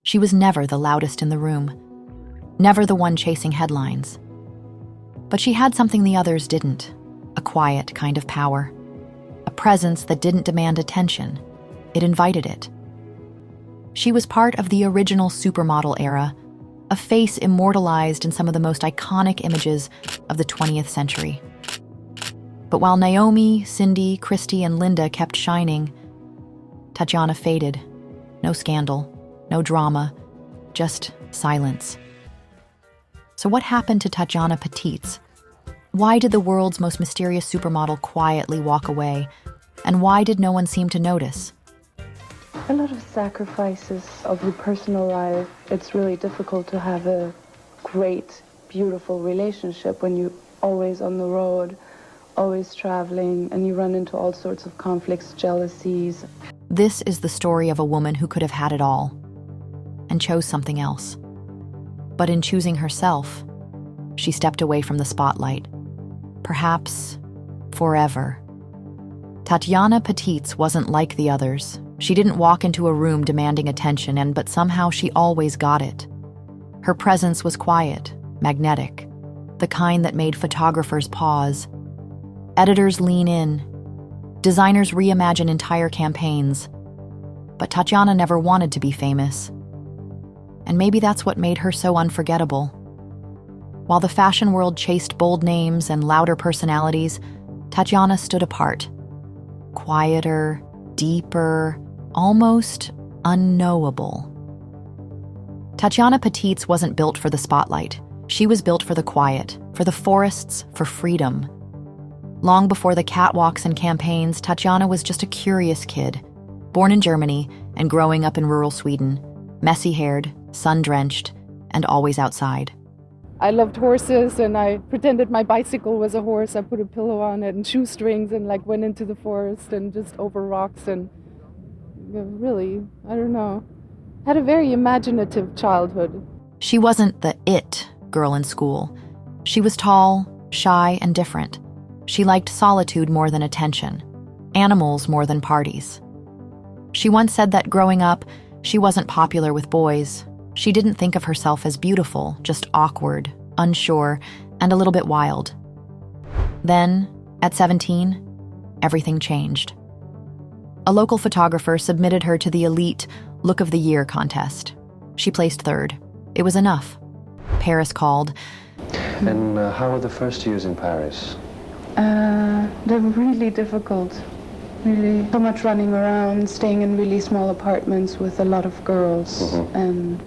She was never the loudest in the room, never the one chasing headlines. But she had something the others didn't, a quiet kind of power, a presence that didn't demand attention, it invited it. She was part of the original supermodel era, a face immortalized in some of the most iconic images of the 20th century. But while Naomi, Cindy, Christy, and Linda kept shining, Tatjana faded. No scandal, no drama, just silence. So what happened to Tatjana Patitz? Why did the world's most mysterious supermodel quietly walk away? And why did no one seem to notice? A lot of sacrifices of your personal life. It's really difficult to have a great, beautiful relationship when you're always on the road, always traveling, and you run into all sorts of conflicts, jealousies. This is the story of a woman who could have had it all and chose something else. But in choosing herself, she stepped away from the spotlight. Perhaps forever. Tatjana Patitz wasn't like the others. She didn't walk into a room demanding attention, but somehow she always got it. Her presence was quiet, magnetic, the kind that made photographers pause. Editors lean in. Designers reimagine entire campaigns. But Tatjana never wanted to be famous. And maybe that's what made her so unforgettable. While the fashion world chased bold names and louder personalities, Tatjana stood apart. Quieter, deeper, almost unknowable. Tatjana Patitz wasn't built for the spotlight. She was built for the quiet, for the forests, for freedom. Long before the catwalks and campaigns, Tatjana was just a curious kid, born in Germany and growing up in rural Sweden, messy-haired, sun-drenched, and always outside. I loved horses, and I pretended my bicycle was a horse. I put a pillow on it and shoestrings and went into the forest and just over rocks and really, I don't know, had a very imaginative childhood. She wasn't the it girl in school. She was tall, shy, and different. She liked solitude more than attention, animals more than parties. She once said that growing up, she wasn't popular with boys. She didn't think of herself as beautiful, just awkward, unsure, and a little bit wild. Then, at 17, everything changed. A local photographer submitted her to the elite Look of the Year contest. She placed third. It was enough. Paris called. And how were the first years in Paris? They're really difficult. Really, so much running around, staying in really small apartments with a lot of girls, and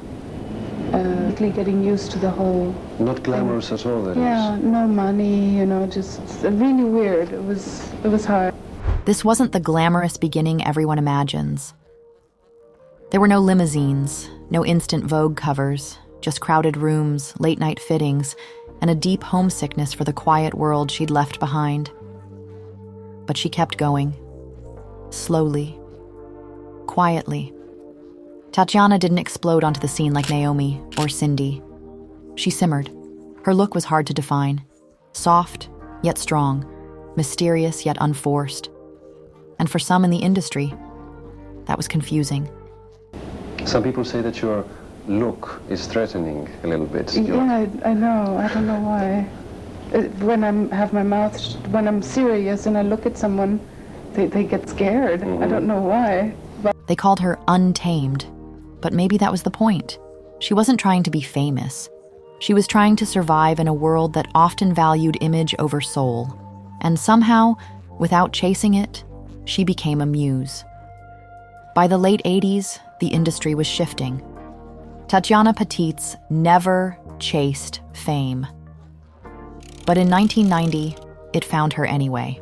really getting used to the whole. Not glamorous at all, that yeah, is. no money, just really weird. It was hard. This wasn't the glamorous beginning everyone imagines. There were no limousines, no instant Vogue covers, just crowded rooms, late-night fittings, and a deep homesickness for the quiet world she'd left behind. But she kept going. Slowly. Quietly. Tatjana didn't explode onto the scene like Naomi or Cindy. She simmered. Her look was hard to define. Soft, yet strong. Mysterious, yet unforced. And for some in the industry, that was confusing. Some people say that your look is threatening a little bit. Yeah, I know. I don't know why. When when I'm serious and I look at someone, they get scared. I don't know why. But they called her untamed, but maybe that was the point. She wasn't trying to be famous. She was trying to survive in a world that often valued image over soul. And somehow, without chasing it, she became a muse. By the late 80s, the industry was shifting. Tatjana Patitz never chased fame. But in 1990, it found her anyway.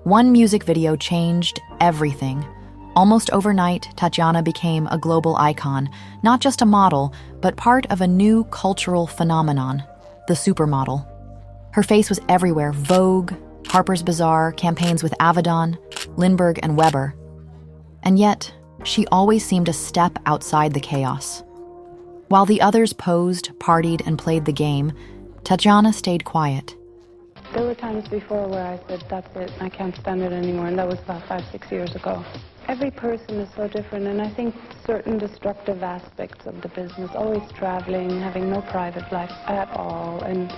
One music video changed everything. Almost overnight, Tatjana became a global icon, not just a model, but part of a new cultural phenomenon, the supermodel. Her face was everywhere: Vogue, Harper's Bazaar, campaigns with Avedon, Lindbergh, and Weber. And yet, she always seemed a step outside the chaos. While the others posed, partied, and played the game, Tatjana stayed quiet. there were times before where I said, that's it, I can't stand it anymore, and that was about 5-6 years ago. Every person is so different, and I think certain destructive aspects of the business, always traveling, having no private life at all, and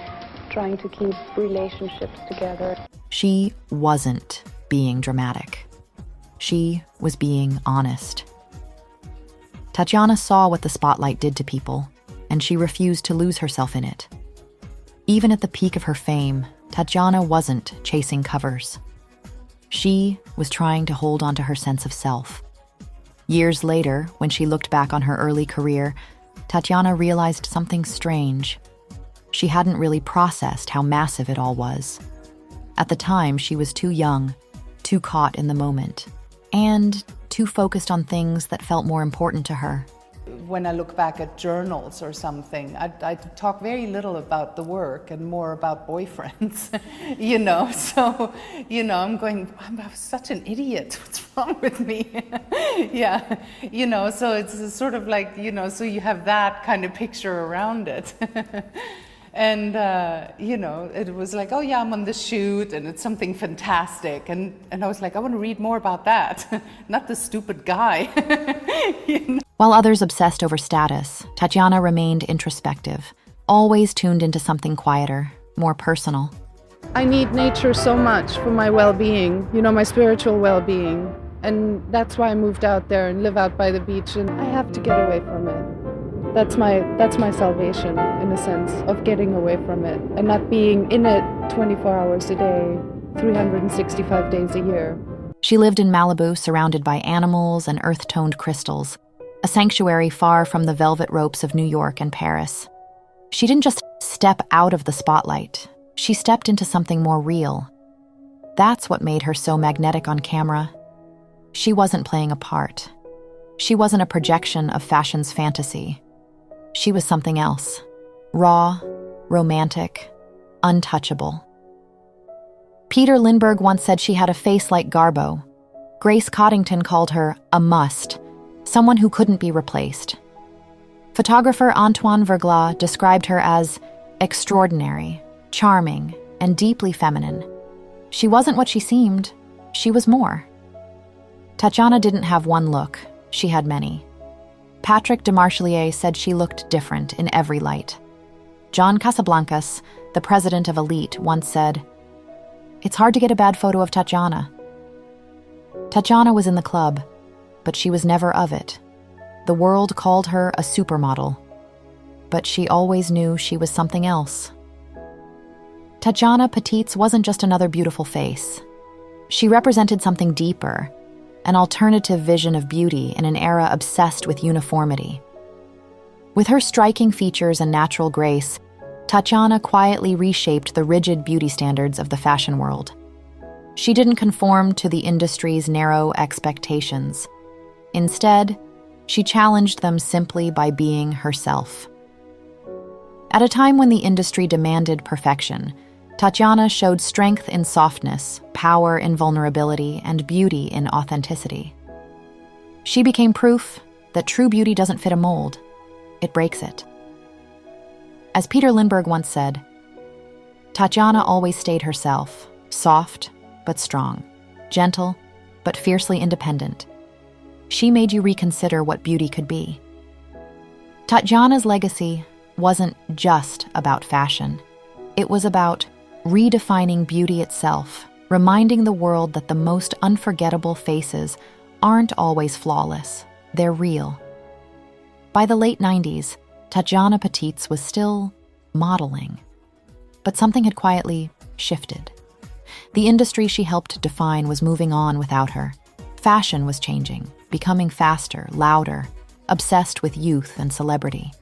trying to keep relationships together. She wasn't being dramatic. She was being honest. Tatjana saw what the spotlight did to people, and she refused to lose herself in it. Even at the peak of her fame, Tatjana wasn't chasing covers. She was trying to hold onto her sense of self. Years later, when she looked back on her early career, Tatjana realized something strange. She hadn't really processed how massive it all was. At the time, she was too young, too caught in the moment, and too focused on things that felt more important to her. When I look back at journals or something, I talk very little about the work and more about boyfriends, so, I'm going, I'm such an idiot, what's wrong with me? Yeah, so it's sort of like, so you have that kind of picture around it. And, it was like, oh yeah, I'm on the shoot and it's something fantastic. And I was like, I want to read more about that, not the stupid guy. While others obsessed over status, Tatjana remained introspective, always tuned into something quieter, more personal. I need nature so much for my well-being, my spiritual well-being. And that's why I moved out there and live out by the beach, and I have to get away from it. That's my salvation, in a sense, of getting away from it and not being in it 24 hours a day, 365 days a year. She lived in Malibu, surrounded by animals and earth-toned crystals, a sanctuary far from the velvet ropes of New York and Paris. She didn't just step out of the spotlight. She stepped into something more real. That's what made her so magnetic on camera. She wasn't playing a part. She wasn't a projection of fashion's fantasy. She was something else. Raw, romantic, untouchable. Peter Lindbergh once said she had a face like Garbo. Grace Coddington called her a must, someone who couldn't be replaced. Photographer Antoine Verglas described her as extraordinary, charming, and deeply feminine. She wasn't what she seemed. She was more. Tatjana didn't have one look. She had many. Patrick de Marchelier said she looked different in every light. John Casablancas, the president of Elite, once said, "It's hard to get a bad photo of Tatjana." Tatjana was in the club, but she was never of it. The world called her a supermodel, but she always knew she was something else. Tatjana Patitz wasn't just another beautiful face. She represented something deeper, an alternative vision of beauty in an era obsessed with uniformity. With her striking features and natural grace, Tatjana quietly reshaped the rigid beauty standards of the fashion world. She didn't conform to the industry's narrow expectations. Instead, she challenged them simply by being herself. At a time when the industry demanded perfection, Tatjana showed strength in softness, power in vulnerability, and beauty in authenticity. She became proof that true beauty doesn't fit a mold, it breaks it. As Peter Lindbergh once said, Tatjana always stayed herself, soft but strong, gentle but fiercely independent. She made you reconsider what beauty could be. Tatjana's legacy wasn't just about fashion. It was about redefining beauty itself, reminding the world that the most unforgettable faces aren't always flawless, they're real. By the late 90s, Tatjana Patitz was still modeling, but something had quietly shifted. The industry she helped define was moving on without her. Fashion was changing, becoming faster, louder, obsessed with youth and celebrity.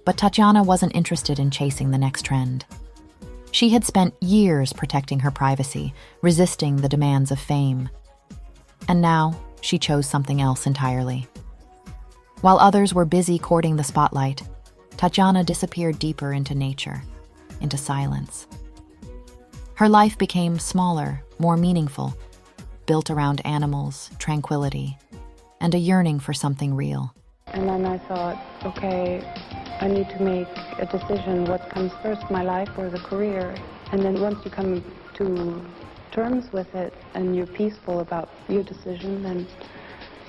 But Tatjana wasn't interested in chasing the next trend. She had spent years protecting her privacy, resisting the demands of fame. And now, she chose something else entirely. While others were busy courting the spotlight, Tatjana disappeared deeper into nature, into silence. Her life became smaller, more meaningful, built around animals, tranquility, and a yearning for something real. And then I thought, okay, I need to make a decision. What comes first, my life or the career? And then once you come to terms with it and you're peaceful about your decision, then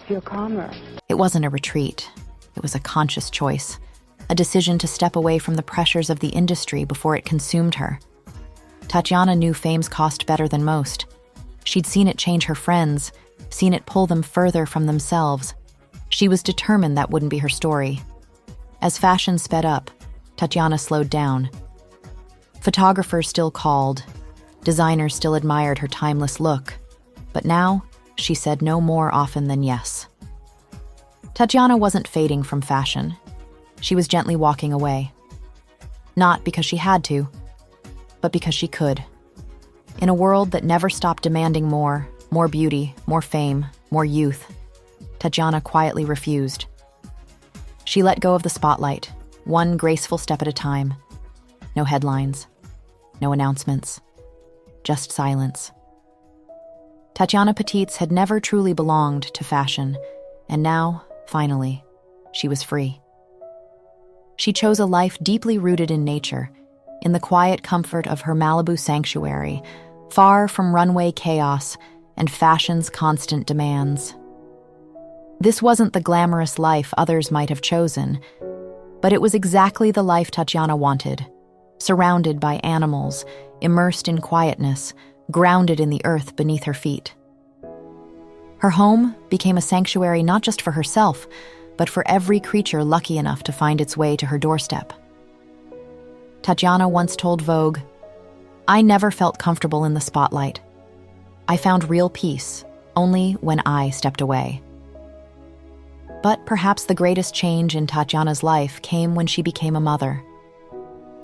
you're calmer. It wasn't a retreat. It was a conscious choice, a decision to step away from the pressures of the industry before it consumed her. Tatjana knew fame's cost better than most. She'd seen it change her friends, seen it pull them further from themselves. She was determined that wouldn't be her story. As fashion sped up, Tatjana slowed down. Photographers still called, designers still admired her timeless look, but now she said no more often than yes. Tatjana wasn't fading from fashion. She was gently walking away. Not because she had to, but because she could. In a world that never stopped demanding more beauty, more fame, more youth, Tatjana quietly refused. She let go of the spotlight, one graceful step at a time. No headlines, no announcements, just silence. Tatjana Patitz had never truly belonged to fashion, and now, finally, she was free. She chose a life deeply rooted in nature, in the quiet comfort of her Malibu sanctuary, far from runway chaos and fashion's constant demands. This wasn't the glamorous life others might have chosen, but it was exactly the life Tatjana wanted, surrounded by animals, immersed in quietness, grounded in the earth beneath her feet. Her home became a sanctuary not just for herself, but for every creature lucky enough to find its way to her doorstep. Tatjana once told Vogue, "I never felt comfortable in the spotlight. I found real peace only when I stepped away." But perhaps the greatest change in Tatjana's life came when she became a mother.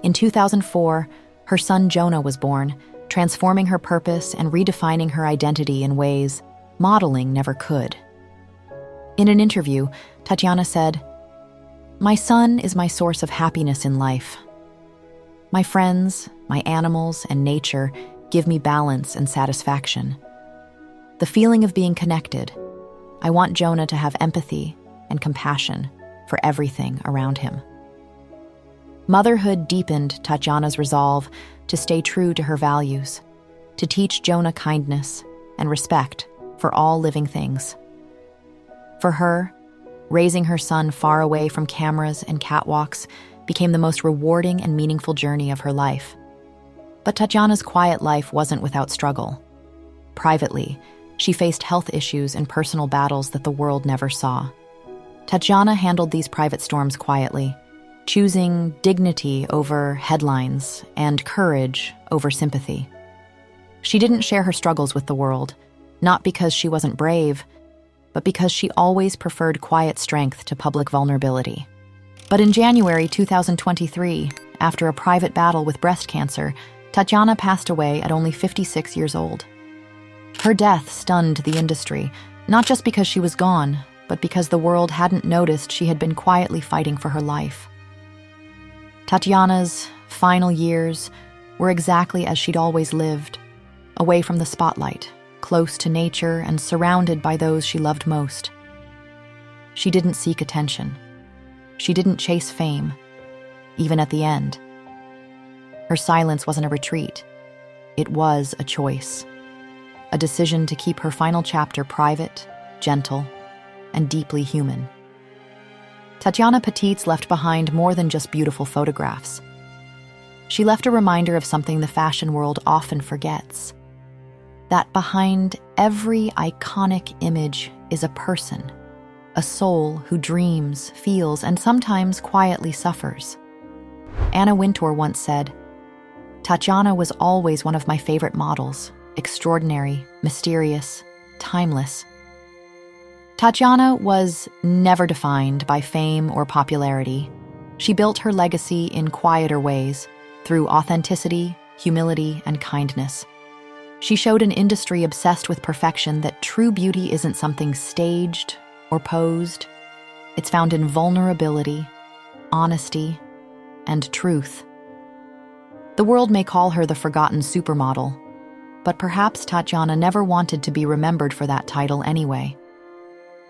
In 2004, her son Jonah was born, transforming her purpose and redefining her identity in ways modeling never could. In an interview, Tatjana said, "My son is my source of happiness in life. My friends, my animals, and nature give me balance and satisfaction. The feeling of being connected. I want Jonah to have empathy and compassion for everything around him." Motherhood deepened Tatjana's resolve to stay true to her values, to teach Jonah kindness and respect for all living things. For her, raising her son far away from cameras and catwalks became the most rewarding and meaningful journey of her life. But Tatjana's quiet life wasn't without struggle. Privately, she faced health issues and personal battles that the world never saw. Tatjana handled these private storms quietly, choosing dignity over headlines and courage over sympathy. She didn't share her struggles with the world, not because she wasn't brave, but because she always preferred quiet strength to public vulnerability. But in January 2023, after a private battle with breast cancer, Tatjana passed away at only 56 years old. Her death stunned the industry, not just because she was gone, but because the world hadn't noticed she had been quietly fighting for her life. Tatjana's final years were exactly as she'd always lived, away from the spotlight, close to nature and surrounded by those she loved most. She didn't seek attention. She didn't chase fame, even at the end. Her silence wasn't a retreat. It was a choice, a decision to keep her final chapter private, gentle, and deeply human. Tatjana Patitz left behind more than just beautiful photographs. She left a reminder of something the fashion world often forgets: that behind every iconic image is a person, a soul who dreams, feels, and sometimes quietly suffers. Anna Wintour once said, "Tatjana was always one of my favorite models, extraordinary, mysterious, timeless." Tatjana was never defined by fame or popularity. She built her legacy in quieter ways, through authenticity, humility, and kindness. She showed an industry obsessed with perfection that true beauty isn't something staged or posed. It's found in vulnerability, honesty, and truth. The world may call her the forgotten supermodel, but perhaps Tatjana never wanted to be remembered for that title anyway.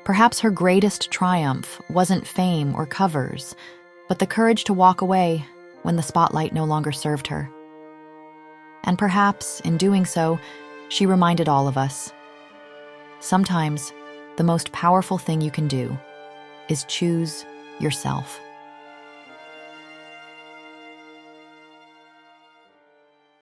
Perhaps her greatest triumph wasn't fame or covers, but the courage to walk away when the spotlight no longer served her. And perhaps, in doing so, She reminded all of us, sometimes the most powerful thing you can do is choose yourself.